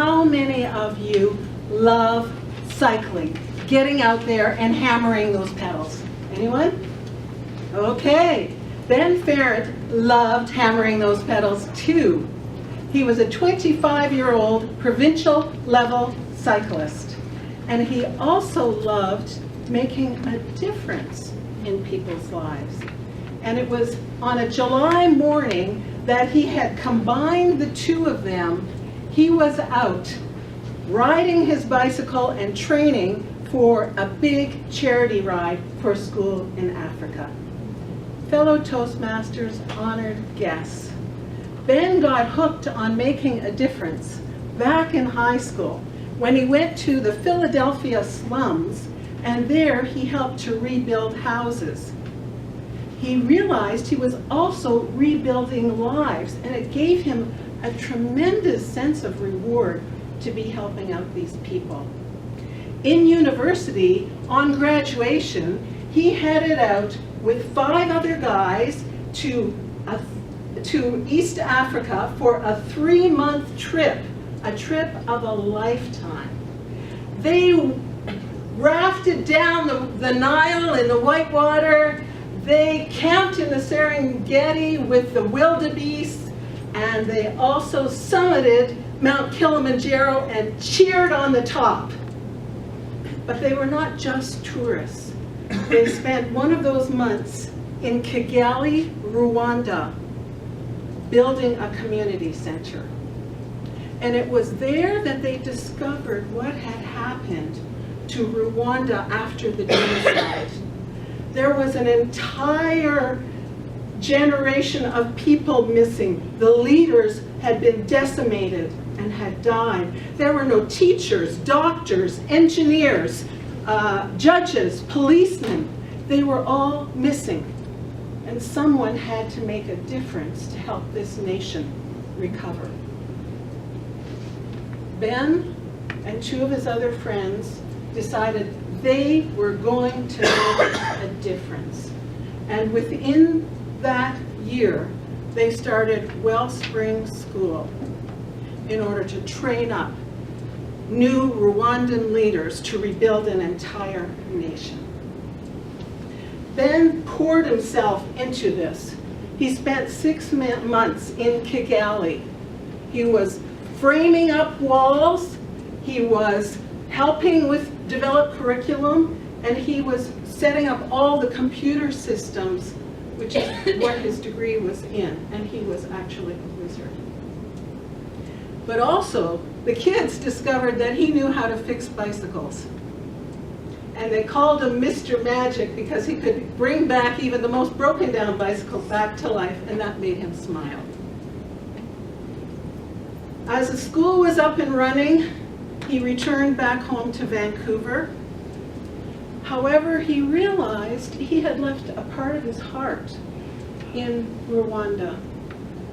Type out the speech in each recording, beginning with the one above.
how many of you love cycling? Getting out there and hammering those pedals. Anyone? Okay. Ben Ferret loved hammering those pedals too. He was a 25-year-old provincial level cyclist. And he also loved making a difference in people's lives. And it was on a July morning that he had combined the two of them. He was out riding his bicycle and training for a big charity ride for a school in Africa. Fellow Toastmasters, honored guests, Ben got hooked on making a difference back in high school when he went to the Philadelphia slums, and there he helped to rebuild houses. He realized he was also rebuilding lives, and it gave him a tremendous sense of reward to be helping out these people. In university, on graduation, he headed out with 5 other guys to East Africa for a 3-month trip, a trip of a lifetime. They rafted down the Nile in the whitewater. They camped in the Serengeti with the wildebeest, and they also summited Mount Kilimanjaro and cheered on the top. But they were not just tourists. They spent one of those months in Kigali, Rwanda, building a community center. And it was there that they discovered what had happened to Rwanda after the genocide. There was an entire generation of people missing. The leaders had been decimated and had died. There were no teachers, doctors, engineers, judges, policemen. They were all missing. And someone had to make a difference to help this nation recover. Ben and 2 of his other friends decided they were going to make a difference. And within that year, they started Wellspring School in order to train up new Rwandan leaders to rebuild an entire nation. Ben poured himself into this. He spent 6 months in Kigali. He was framing up walls, he was helping with develop curriculum, and he was setting up all the computer systems, which is what his degree was in, and he was actually a wizard. But also, the kids discovered that he knew how to fix bicycles. And they called him Mr. Magic because he could bring back even the most broken down bicycle back to life, and that made him smile. As the school was up and running, he returned back home to Vancouver. However, he realized he had left a part of his heart in Rwanda.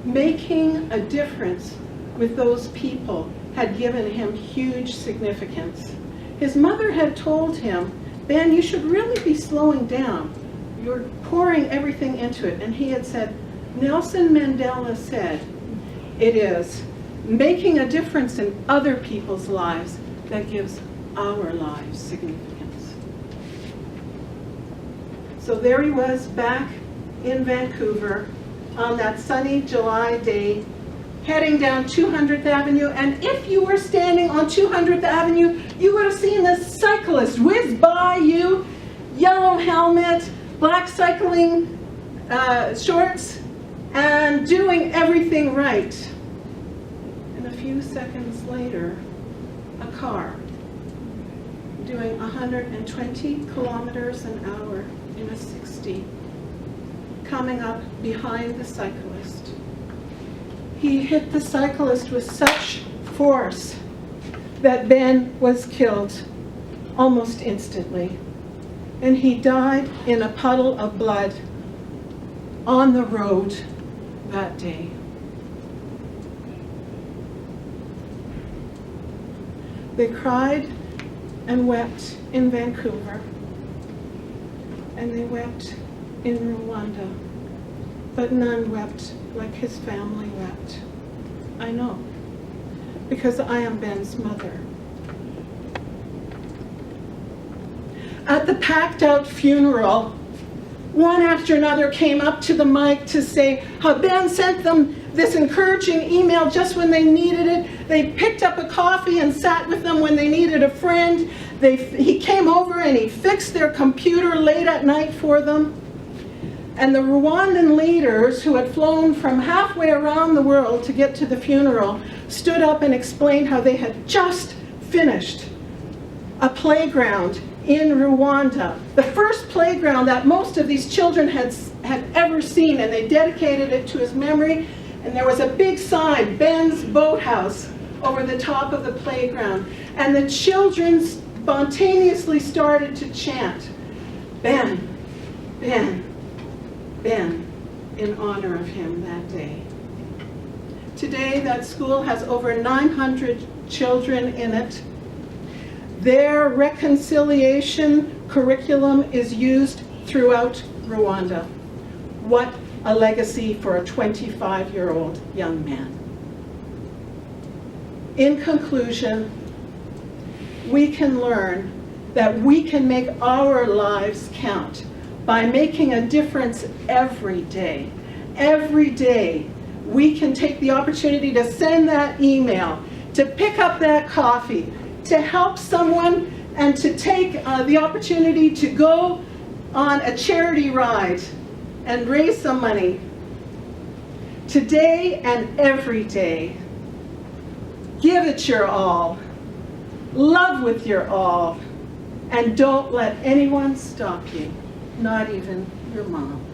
Making a difference with those people had given him huge significance. His mother had told him, Ben, you should really be slowing down. You're pouring everything into it. And he had said, Nelson Mandela said, it is making a difference in other people's lives that gives our lives significance. So there he was back in Vancouver on that sunny July day, heading down 200th Avenue, and if you were standing on 200th Avenue, you would have seen this cyclist whiz by you, yellow helmet, black cycling shorts, and doing everything right. And a few seconds later, a car doing 120 kilometers an hour in a 60, coming up behind the cyclist. He hit the cyclist with such force that Ben was killed almost instantly. And he died in a puddle of blood on the road that day. They cried and wept in Vancouver, and they wept in Rwanda, but none wept like his family wept. I know. because I am Ben's mother. At the packed out funeral, one after another came up to the mic to say how Ben sent them this encouraging email just when they needed it. They picked up a coffee and sat with them when they needed a friend. He came over and he fixed their computer late at night for them. And the Rwandan leaders who had flown from halfway around the world to get to the funeral stood up and explained how they had just finished a playground in Rwanda, the first playground that most of these children had ever seen, and they dedicated it to his memory. And there was a big sign, Ben's Boathouse, over the top of the playground. And the children spontaneously started to chant, Ben, Ben, Ben, in honor of him that day. Today, that school has over 900 children in it. Their reconciliation curriculum is used throughout Rwanda. What a legacy for a 25-year-old young man. In conclusion, we can learn that we can make our lives count by making a difference every day. Every day, we can take the opportunity to send that email, to pick up that coffee, to help someone, and to take the opportunity to go on a charity ride and raise some money. Today and every day, give it your all, love with your all, and don't let anyone stop you, not even your mom.